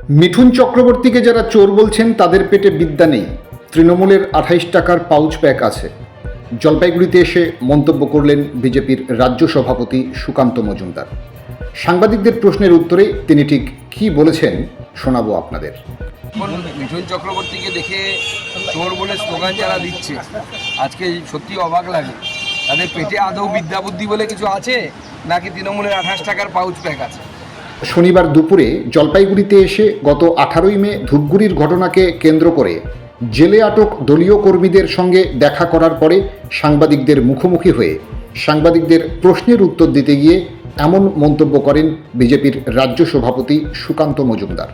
মিঠুন চক্রবর্তীকে যারা চোর বলছেন তাদের পেটে বিদ্যা নেই। তৃণমূলের 28 টাকার পাউচ প্যাক আছে। জলপাইগুড়িতে এসে মন্তব্য করলেন বিজেপির রাজ্য সভাপতি সুকান্ত মজুমদার। সাংবাদিকদের প্রশ্নের উত্তরে তিনি ঠিক কী বলেছেন শোনাবো আপনাদের। মিঠুন চক্রবর্তীকে দেখে চোর বলে স্লোগান যারা দিচ্ছে আজকে সত্যি অবাক লাগে। তাদের পেটে আদৌ বিদ্যা বুদ্ধি বলে কিছু আছে নাকি তৃণমূলের 28 টাকার পাউচ প্যাক আছে? শনিবার দুপুরে জলপাইগুড়িতে এসে গত 18ই মে ধূপগুড়ির ঘটনাকে কেন্দ্র করে জেলে আটক দলীয় কর্মীদের সঙ্গে দেখা করার পরে সাংবাদিকদের মুখোমুখি হয়ে সাংবাদিকদের প্রশ্নের উত্তর দিতে গিয়ে এমন মন্তব্য করেন বিজেপির রাজ্য সভাপতি সুকান্ত মজুমদার।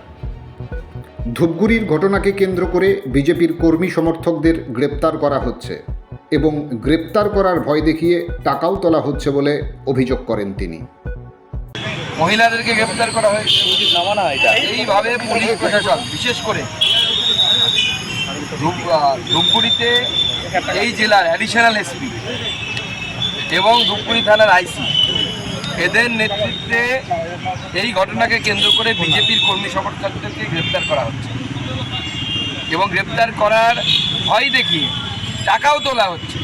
ধূপগুড়ির ঘটনাকে কেন্দ্র করে বিজেপির কর্মী সমর্থকদের গ্রেপ্তার করা হচ্ছে এবং গ্রেপ্তার করার ভয় দেখিয়ে টাকাও তোলা হচ্ছে বলে অভিযোগ করেন তিনি। মহিলাদেরকে গ্রেপ্তার করা হয়েছে এইভাবে পুলিশ প্রশাসন, বিশেষ করে ধূপগুড়িতে এই জেলার অ্যাডিশনাল এসপি এবং ধূপগুড়ি থানার আইসি এদের নেতৃত্বে এই ঘটনাকে কেন্দ্র করে বিজেপির কর্মী সমর্থকদেরকে গ্রেপ্তার করা হচ্ছে এবং গ্রেপ্তার করার ভয় দেখিয়ে টাকাও তোলা হচ্ছে।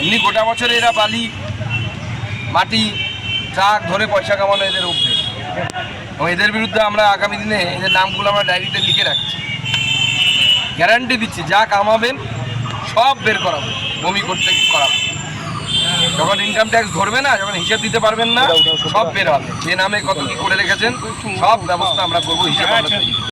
এমনি গোটা বছরে এরা বালি, মাটি, ট্রাক ধরে পয়সা কামানো এদের অভ্যেস এবং এদের বিরুদ্ধে আমরা আগামী দিনে এদের নামগুলো আমরা ডায়েরিতে লিখে রাখছি। গ্যারান্টি দিচ্ছি যা কামাবেন সব বের করাবো, বমি করতে করাবো। যখন ইনকাম ট্যাক্স ধরবে না, যখন হিসাব দিতে পারবেন না, সব বের হবে। যে নামে কত কি করে রেখেছেন সব ব্যবস্থা আমরা করবো, হিসাব আমরা